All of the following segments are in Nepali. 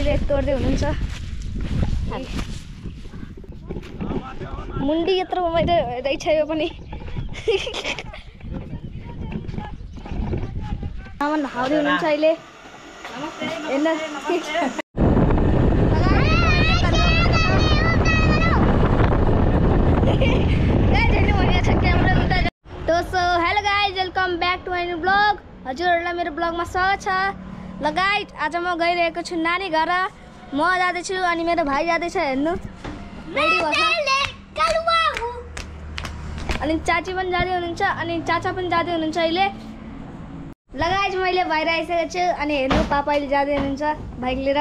आन्टीले तोड्दै हुनुहुन्छ। मुन्डी यत्रो मैले रहेछ यो पनि। आमा नहाउँदै हुनुहुन्छ अहिले। हेर्न so hello guys, welcome back to my new blog. हजुरहरूलाई मेरो ब्लगमा स्वागत छ। ल गाइज, आज म गइरहेको छु नानी घर। म जाँदैछु अनि मेरो भाइ जाँदैछ। हेर्नु रेडी भएछ। अनि चाची पनि जाँदै हुनुहुन्छ अनि चाचा पनि जाँदै हुनुहुन्छ अहिले। ल गाइज, मैले बाहिर आइसकेको छु अनि हेर्नु पापा अहिले जाँदै हुनुहुन्छ बाइक लिएर।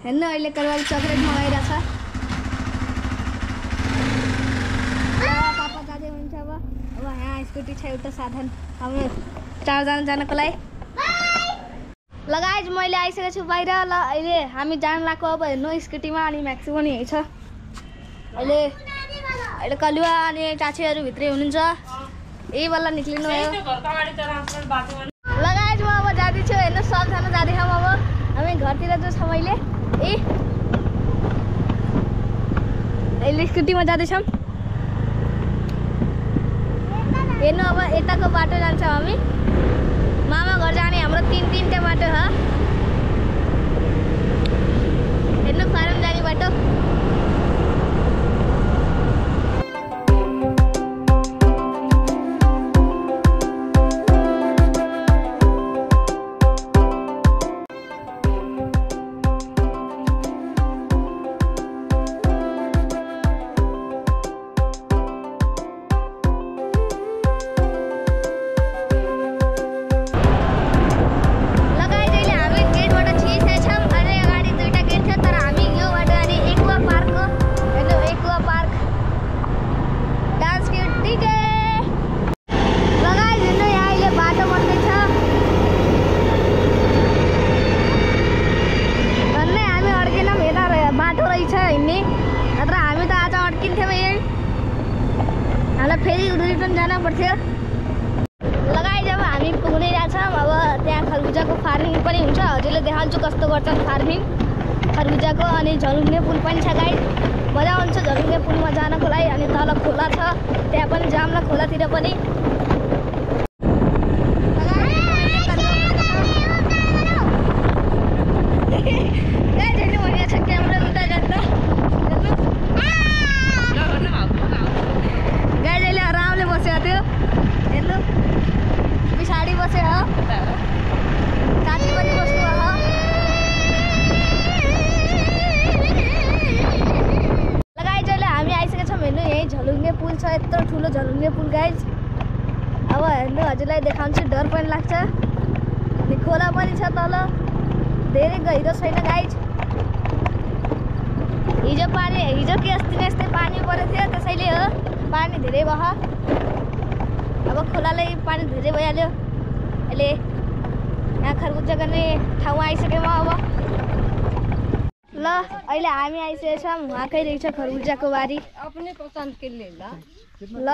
हेर्नु अहिले कलवाले चक्लेट मगाइरहेछ। पापा जाँदै हुनुहुन्छ। अब यहाँ स्कुटी छ एउटा साधन हाम्रो चारजना जानको लागि। ल गाइज, मैले आइसकेको छु बाहिर। ल अहिले हामी जान लाग्यो। अब हेर्नु स्कुटीमा अनि म्याक्सी पनि यही छ। अहिले कलुवा अनि चाचीहरू भित्रै हुनुहुन्छ। यही बल्ल निक्लिनु भयो। ल गाइज, म अब जाँदैछु। हेर्नु सबजना जाँदैछौँ। अब हामी घरतिर जो छ मैले अहिले स्कुटीमा जाँदैछौँ। हेर्नु अब यताको बाटो जान्छौँ हामी। मामा घर जाने हाम्रो तीनटा बाटो छ। हेर्नु फारम जाने बाटो। फेरि रिटर्न जान पर्थ्यो। लगाइ जब हामी पुग्ने जान्छौँ। अब त्यहाँ खरबुजाको फार्मिङ पनि हुन्छ। हजुरले देखाउँछु कस्तो गर्छन् फार्मिङ खरबुजाको। अनि झलुङ्गे पुल पनि छ गाइस। मजा आउँछ झलुङ्गे पुलमा जानको लागि। अनि तल खोला छ, त्यहाँ पनि जाम ल खोलातिर पनि। पछाडि बसे हो चाची पनि बस्नु हो। लगाइ जहिले हामी आइसकेका छौँ। हेर्नु यही झलुङ्गे पुल छ, यत्रो ठुलो झलुङ्गे पुल गाइज। अब हेर्नु हजुरलाई देखाउँछु। डर पनि लाग्छ। अनि खोला पनि छ तल, धेरै गहिरो छैन गाइज। हिजो कि अस्ति नै यस्तै पानी परेको थियो, त्यसैले हो पानी धेरै बह। अब खोलाले पानी धेरै भइहाल्यो। अहिले यहाँ खरबुजा गर्ने ठाउँमा आइसक्यौँ। अब ल अहिले हामी आइसकेका छौँ। उहाँकै रहेछ खरबुजाको बारी। ल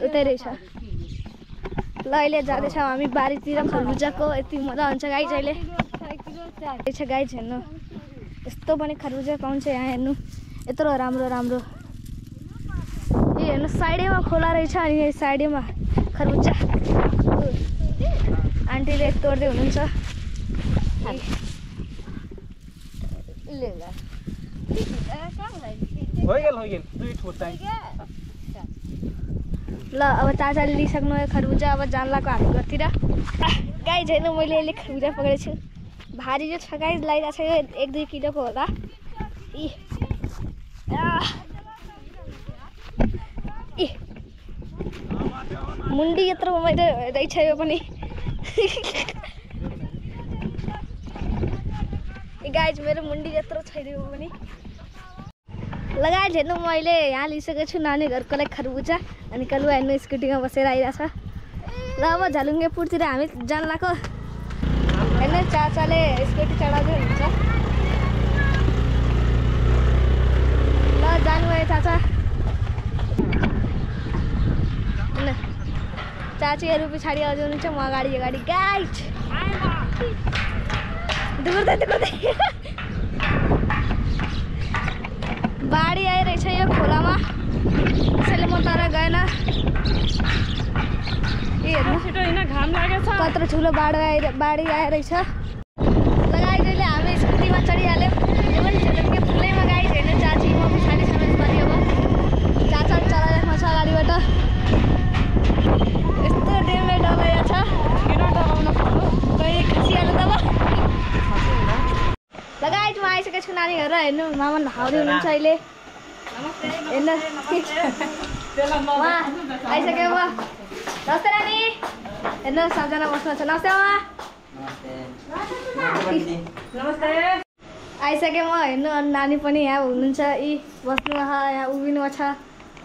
उतै रहेछ। ल अहिले जाँदैछौँ हामी बारीतिर खरबुजाको। यति मजा हुन्छ गाइज। अहिले रहेछ गाइज। हेर्नु यस्तो पनि खरबुजा पाउँछ यहाँ। हेर्नु यत्रो राम्रो राम्रो। हेर्नु साइडैमा खोला रहेछ अनि यही साइडैमा खरबुजा। आन्टीले तोड्दै हुनुहुन्छ। ल अब चाचाले लिइसक्नु भयो खरबुजा। अब जान लाग्यो हामी घरतिर। गाइज हेर्नु मैले अहिले खरबुजा पक्रेको छु। भारी जो छ गाइज, लगाइरहेको छ। यो 1-2 किलोको होला। मुन्डी यत्रो मैले रहेछ यो पनि। गाइज मेरो मुन्डी यत्रो छैन यो पनि। लगाइ हेर्नु मैले यहाँ लिइसकेको छु नानी घरको लागि खरबुजा। अनि कलुवा हेर्नु स्कुटीमा बसेर आइरहेछ। ल अब झलुङ्गे पुलतिर हामी जान लाग्यो। हेर्नु चाचाले स्कुटी चढाउँदै हुनुहुन्छ। ल जानुभयो चाचा। चाचीहरू पछाडि अझै हुनुहुन्छ म अगाडि गाइड दुर्दै बाढी आइरहेछ यो खोलामा त्यसैले म तर गएन घाम लागेछ कत्रो ठुलो बाढी आइरहेछ लगाइदिएले हामी स्कुटीमा चढिहाल्यौँ यो पनि के फुलैमा गाइड हेर्ने चाची म पछाडि समेत पनि अब चाचा चलाइराख्नु छ अगाडिबाट यस्तो डेमले डलाइरहेको छ किन डराउन पर्यो कहिले खसिहाल्नु त लगाइट म आइसकेको छु नानीहरू हेर्नु मामा नहाउँदै हुनुहुन्छ अहिले हेर्नु आइसक्यो म नमस्ते नानी हेर्नु सबजना बस्नुहुन्छ नमस्ते आमा नमस्ते आइसक्यो म हेर्नु अनि नानी पनि यहाँ हुनुहुन्छ यी बस्नु यहाँ उभिनु छ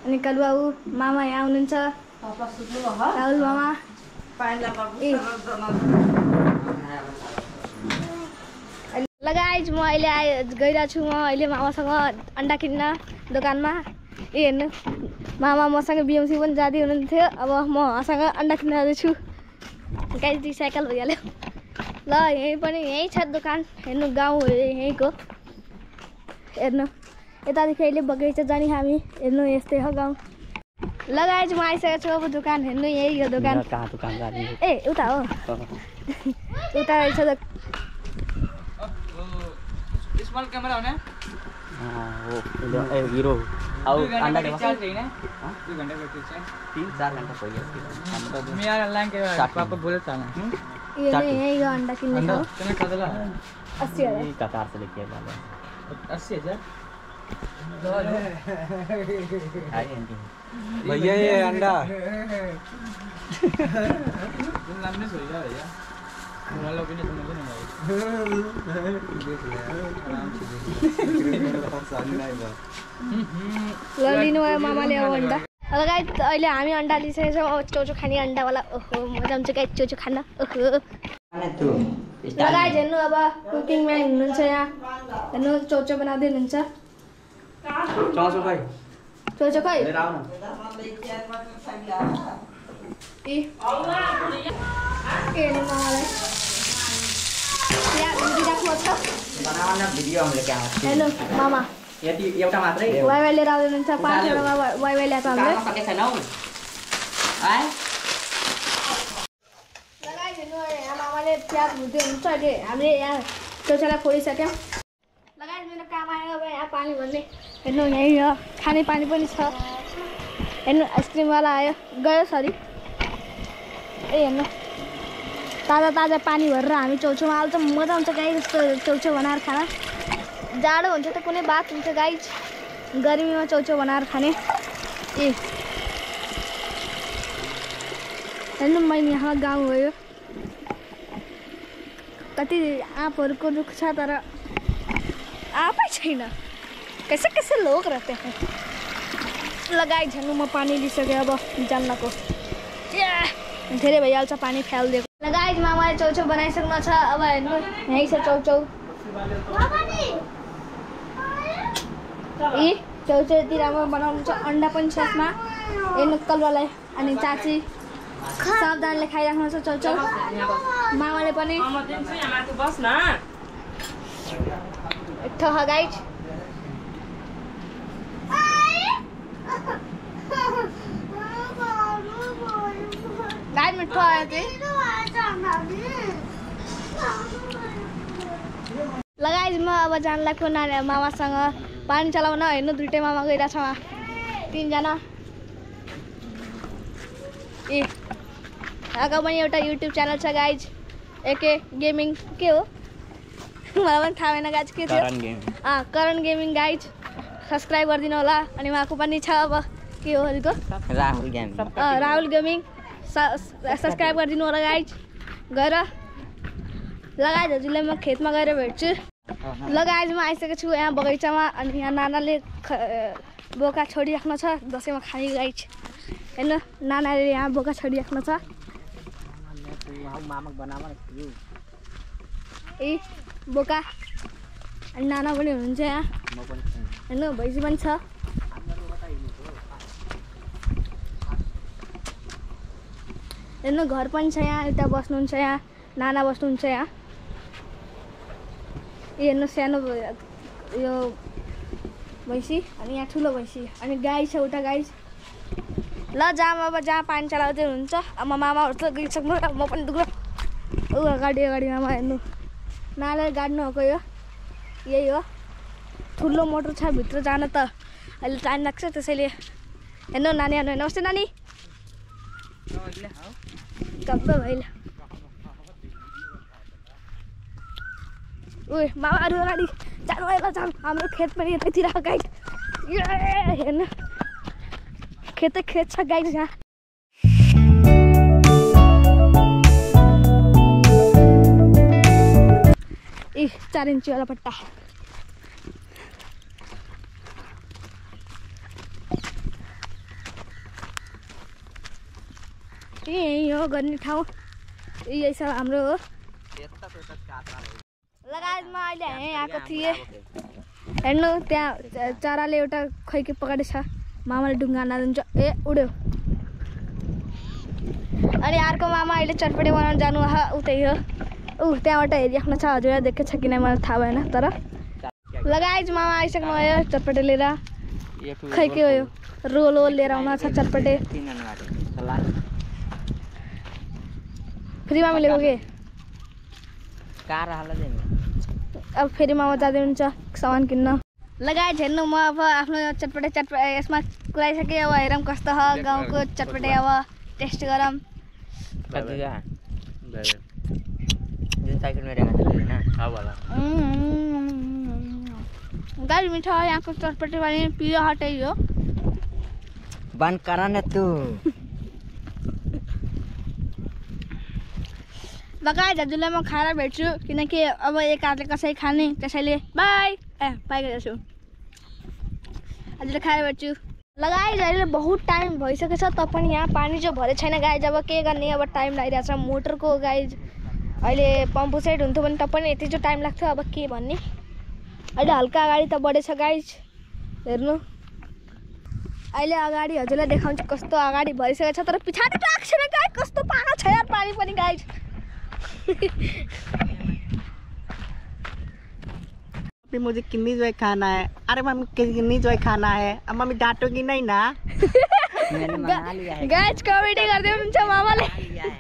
अनि कलुवाउ मामा यहाँ हुनुहुन्छ राहुल मामा लगाइज म अहिले गइरहेको छु म अहिले मामासँग अन्डा किन्न दोकानमा हेर्नु मामा मसँग बिएमसी पनि जाँदै हुनुहुन्थ्यो अब मसँग अन्डा किन्न जाँदैछु गाइज साइकल भइहाल्यो ल यहीँ पनि यहीँ छ दोकान हेर्नु गाउँ हो यहीँको हेर्नु यतादेखि अहिले बगैँचा जाने हामी हेर्नु यस्तै हो गाउँ लगाइज म आइसकेको छु अब दोकान हेर्नु यही हो दोकान ए उता हो उता रहेछ स्मल क्यामेरा हो हो हिरो अब अंडा के चार्ज हैन 2 घंटा बैटरी चाहिए 3-4 घंटा पहिले मी यार लाइन के पापा बोले था ना ये यही हो अंडा किन्ने अंडा तने कतला 80,000 कतार से लेके आया 80,000 भैया ये अंडा तुम लामने सो जा भैया वाला भी नहीं तुमको नहीं देख ले आराम से ल लिनु भयो मामाले अब अन्डा गाइस अहिले हामी अन्डा लिइसकेको छौँ अब चोचो खाने अन्डावाला ओहो मजा आउँछ गाइस चोचो खान ओहो गाइस हेर्नु अब कुकिङमा हुनुहुन्छ यहाँ हेर्नु चोचो बनाउँदै हुनुहुन्छ चोचो खै हेर्नु मामालाई यहाँ भिडिराख्नु छ भिडियो हामीले क्या हेर्नु मामा यति एउटा मात्रै वाइवाई लिएर आउँदै हुनुहुन्छ 5 वटा वाइवाई ल्याएको हामीले सके छैन हौ है लगाइ दिनु यहाँ मामाले प्याज भुट्दै हुनुहुन्छ अहिले हामीले यहाँ चोचालाई फोडिसक्यौँ लगाइ मेरो काम आयो अब यहाँ पानी भर्ने हेर्नु यहीँ हो खाने पानी पनि छ हेर्नु आइसक्रिमवाला आयो गयो सरी ए हेर्नु ताजा पानी भरेर हामी चौचोमा आउँछ मजा आउँछ गाई जस्तो चौचो बनाएर खाना जाडो हुन्छ त कुनै बात हुन्छ गाई गर्मीमा चौचो बनाएर खाने ए हेर्नु मैले यहाँ गाउँ हो यो कति आँपहरूको रुख छ तर आँपै छैन कैसे लोग रहते हैं लगाइ झन्नु म पानी लिइसकेँ अब जान्नको धेरै भइहाल्छ पानी फ्यालिदिएको लगाइ मामाले चौचौ बनाइसक्नु छ अब हेर्नु यहीँ छ चौचौ ए चौचौ यति राम्रो बनाउनु छ अन्डा पनि छ यसमा हेर्नु कलुवालाई अनि चाची सावधानले खाइराख्नु छ चौचौ मामाले पनि गाइड गाइड मिठो आयो चाहिँ लगाइ म अब जान लाग्यो नानी मामासँग पानी चलाउन हेर्नु दुइटै मामा गइरहेछ उहाँ 3 जना ए आगा पनि एउटा युट्युब च्यानल छ गाइज एके गेमिङ के हो मलाई पनि थाहा भएन गाइज के थियो करण गेमिङ गाइज सब्सक्राइब गरिदिनु होला अनि उहाँको पनि छ अब के हो अरूको राहुल गेमिङ सब्सक्राइब गरिदिनु होला गाइज गएर लगाइ हजुरलाई म खेतमा गएर भेट्छु लगाइ म आइसकेको छु यहाँ बगैँचामा अनि यहाँ नानाले बोका छोडिराख्नु छ दसैँमा खाने गाइज हेर्नु नानाले यहाँ बोका छोडिराख्नु छ ए बोका अनि नाना पनि हुनुहुन्छ यहाँ हेर्नु भैँसी पनि छ हेर्नु घर पनि छ यहाँ, एउटा बस्नुहुन्छ यहाँ, नाना बस्नुहुन्छ यहाँ। हेर्नु सानो यो भैँसी अनि यहाँ ठुलो भैँसी अनि गाई छ, उता गाई। ल जाम अब जहाँ पानी चलाउँदै हुन्छ। अब मामाहरू त गइसक्नु, म पनि दुख्नु। ऊ अगाडि मामा हेर्नु, नाले गाड्नु भएको यो यही हो। ठुलो मोटर छ भित्र जान त अहिले टाइम लाग्छ, त्यसैले हेर्नु नानी हेर्नु। नमस्ते नानी। गप्प भइल। उयो मामाहरू अगाडि जानु जानु। हाम्रो खेत पनि यतैतिर गाई। हेर्नु खेत छ गाई यहाँ। ए 4 इंची वाला पट्टा। यही हो गर्ने ठाउँ, यही सब हाम्रो हो। लगायत म अहिले आएको थिएँ। हेर्नु त्यहाँ चराले एउटा खोइ के पकाएको छ। मामाले ढुङ्गा नादिन्छ। ए उड्यो। अनि अर्को मामा अहिले चटपटे बनाउन जानु उतै हो। त्यहाँबाट हेरिराख्नु छ, हजुरलाई देखेको छ कि नै मलाई थाहा भएन। तर लगायत मामा आइसक्नु भयो चटपटे लिएर। खै के हो यो रोल लिएर आउनु छ चटपटे। फ्रीमा मिलेको के अब फेरि मामा जाँदै हुन्छ सामान किन्न। लगायत हेर्नु म अब आफ्नो चटपटे यसमा कुराइसकेँ। अब हेरौँ कस्तो हो गाउँको चटपटे। अब टेस्ट गरौँ। गाडी मिठो हो यहाँको चटपटे पनि पिरो हटै हो। बन्द कर न तू। लगायत हजुरलाई म खाएर भेट्छु, किनकि अब एक हातले कसै खाने, त्यसैले बाई। बाई गर्छु, हजुरले खाएर भेट्छु। लगायत अहिले बहुत टाइम भइसकेको छ पनि यहाँ पानी चाहिँ भरे छैन गाइज। अब के गर्ने, अब टाइम लागिरहेछ मोटरको गाइज। अहिले पम्पु सेट हुन्थ्यो भने पनि यति चाहिँ टाइम लाग्थ्यो। अब के भन्ने, अहिले हल्का अगाडि त बढेछ गाइज। हेर्नु अहिले अगाडि हजुरलाई देखाउँछु कस्तो अगाडि भरिसकेको छ। तर पछाडि त आएको छैन गाइज, कस्तो पाएको छ यार पानी पनि गाइज। मुझे किन्नी जो खाना है। अरे मम्मी किन्नी जो खाना है। अब मम्मी डांटोगी नहीं ना। मैंने मंगा लिया है। गाइस कमेडी गर्दै हुनुहुन्छ मामाले।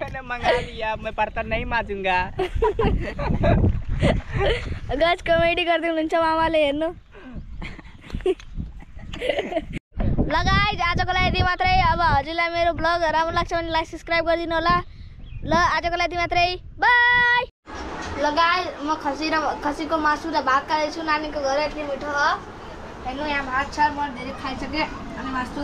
मैंने मंगा लिया, मैं बर्तन नहीं मांजूंगा। गाइस कमेडी गर्दै हुनुहुन्छ मामाले। हेर्नु ल गाइस आजको लागि यति मात्रै। अब हजुरलाई मेरो ब्लग राम्रो लाग्छ भने लाइक सब्स्क्राइब गरिदिनु होला। ल आजको लागि यति मात्रै, बाई। ल गाइस म खसीको मासु र भात खाँदैछु। नानीको घर यति मिठो हो। हेर्नु यहाँ भात छ, म धेरै खाइसकेँ। अनि मासु